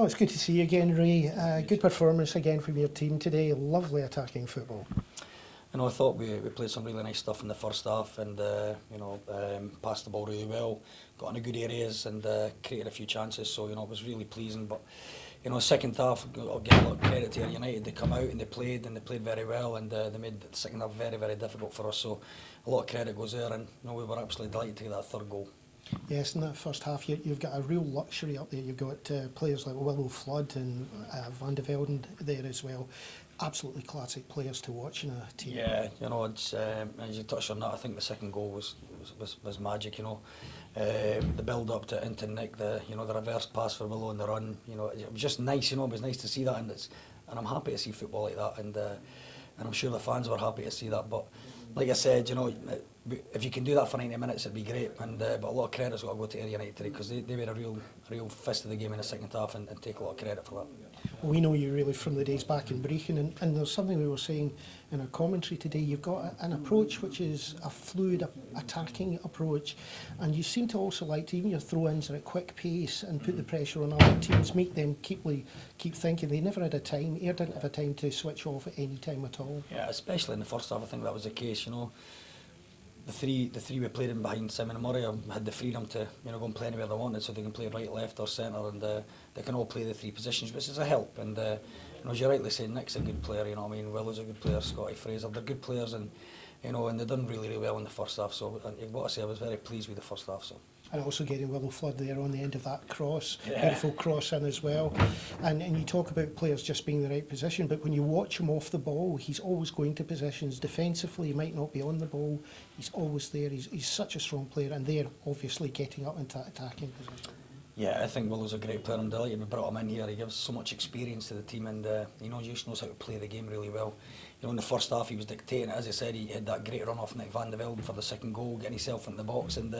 Oh, it's good to see you again, Ray. Good performance again from your team today. Lovely attacking football. I thought we played some really nice stuff in the first half and, passed the ball really well, got into good areas and created a few chances, so, it was really pleasing. But, second half, I'll give a lot of credit to United. They come out and they played very well and they made the second half very, very difficult for us, so a lot of credit goes there and, we were absolutely delighted to get that third goal. Yes, in that first half, you've got a real luxury up there. You've got players like Willow Flood and Van de Velden there as well. Absolutely classic players to watch in a team. Yeah, it's as you touched on that. I think the second goal was magic. The build up to into Nick, the reverse pass for Willow and the run. It was just nice. It was nice to see that, and I'm happy to see football like that, and I'm sure the fans were happy to see that. But like I said, if you can do that for 90 minutes, it'd be great. But a lot of credit's got to go to Ayr United today because they made a real fist of the game in the second half and take a lot of credit for that. We know you really from the days back in Brecon, and there's something we were saying in our commentary today. You've got an approach which is a fluid attacking approach, and you seem to also like to, even your throw-ins are at quick pace and put the pressure on other teams, make them keep thinking. They never had a time. Ayr didn't have a time to switch off at any time at all. Yeah, especially in the first half, I think that was the case. The three we played in behind Simon and Murray had the freedom to go and play anywhere they wanted, so they can play right, left or centre, and they can all play the three positions, which is a help. And as you're rightly saying, Nick's a good player. Willow's a good player, Scotty Fraser, they're good players, and and they done really, really well in the first half. So you've got to say I was very pleased with the first half. So. And also getting Willow Flood there on the end of that cross, beautiful cross in as well. And you talk about players just being in the right position, but when you watch him off the ball, he's always going to positions. Defensively, he might not be on the ball, he's always there. He's such a strong player, and they're obviously getting up into attacking position. Yeah, I think Willow's a great player. I'm delighted we brought him in here. He gives so much experience to the team, and he just knows how to play the game really well. In the first half, he was dictating it. As I said, he had that great run off Nick Van de Velden for the second goal, getting himself in the box. And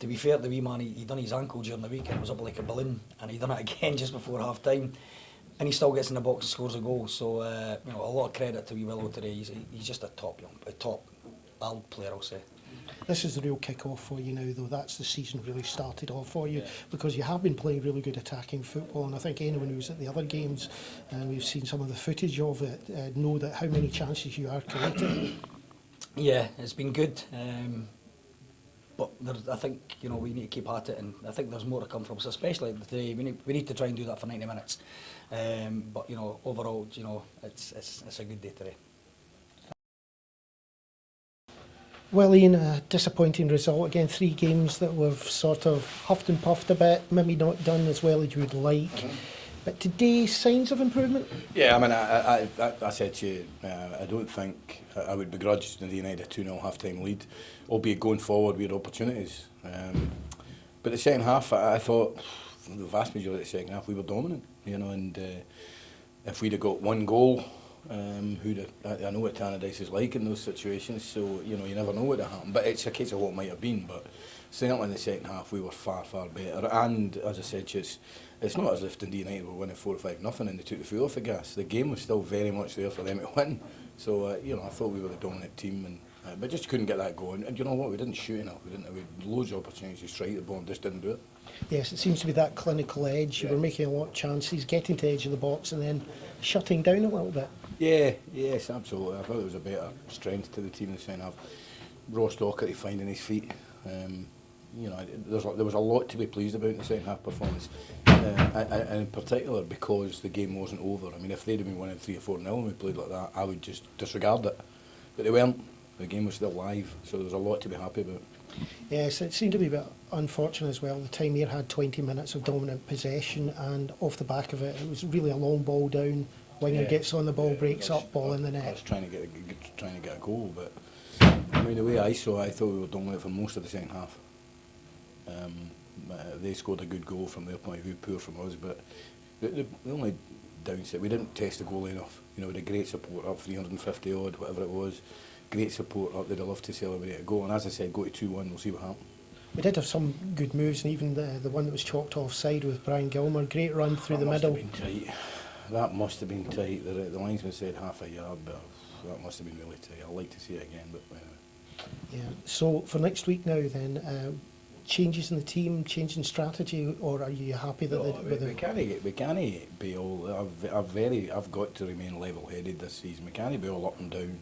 to be fair, the wee man, he done his ankle during the week and it was up like a balloon, and he done it again just before half time, and he still gets in the box and scores a goal. So a lot of credit to wee Willow today. He's just a top old player, I'll say. This is the real kick-off for you now, though. That's the season really started off for you, because you have been playing really good attacking football, and I think anyone who's at the other games, and we've seen some of the footage of it, know that how many chances you are creating. Yeah, it's been good. But I think we need to keep at it, and I think there's more to come from us, especially today. We need to try and do that for 90 minutes. But overall, it's a good day today. Well, Ian, a disappointing result again. 3 games that we've sort of huffed and puffed a bit, maybe not done as well as you would like. But today, signs of improvement? Yeah, I mean, I said to you, I don't think I would begrudge the United a 2-0 half-time lead, albeit going forward we had opportunities. But the second half, I thought, the vast majority of the second half, we were dominant, and if we'd have got one goal, I know what Tannadice is like in those situations, so you never know what will happen. But it's a case of what might have been. But certainly in the second half, we were far, far better. And as I said, it's not as if Dundee United were winning 4 or 5-0 and they took the foot off the gas. The game was still very much there for them to win. So I thought we were the dominant team, but just couldn't get that going. And you know what? We didn't shoot enough. We had loads of opportunities to strike the ball and just didn't do it. Yes, it seems to be that clinical edge. You were making a lot of chances, getting to the edge of the box, and then shutting down a little bit. Yes, absolutely. I thought there was a better strength to the team in the second half. Ross Docherty finding his feet. There was a lot to be pleased about in the second half performance, and in particular because the game wasn't over. I mean, if they'd have been winning 3 or 4-0 and we played like that, I would just disregard it. But they weren't. The game was still live, so there was a lot to be happy about. Yes, it seemed to be a bit unfortunate as well. The time Ayr had 20 minutes of dominant possession, and off the back of it, it was really a long ball down. Winger gets on the ball, breaks up, ball in the net. I was trying to get a goal, but I mean the way I saw it, I thought we were dominant for most of the second half. They scored a good goal from their point of view, poor from us. But the only downside, we didn't test the goal enough. We had great support up, 350 odd, whatever it was. Great support up. They'd have loved to celebrate a goal. And as I said, go to 2-1. We'll see what happens. We did have some good moves, and even the one that was chalked offside with Brian Gilmer. Great run through the middle. That must have been tight. The linesman said half a yard, but that must have been really tight. I'd like to see it again, but yeah. So for next week now, then changes in the team, change in strategy, or are you happy that We can't be all. I've got to remain level-headed this season. We can't be all up and down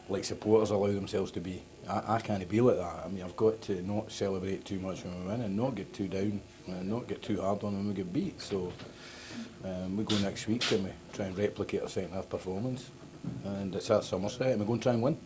like supporters allow themselves to be. I can't be like that. I mean, I've got to not celebrate too much when we win and not get too down and not get too hard on when we get beat. So we go next week and we try and replicate our second half performance, and it's at Somerset and we go and try and win.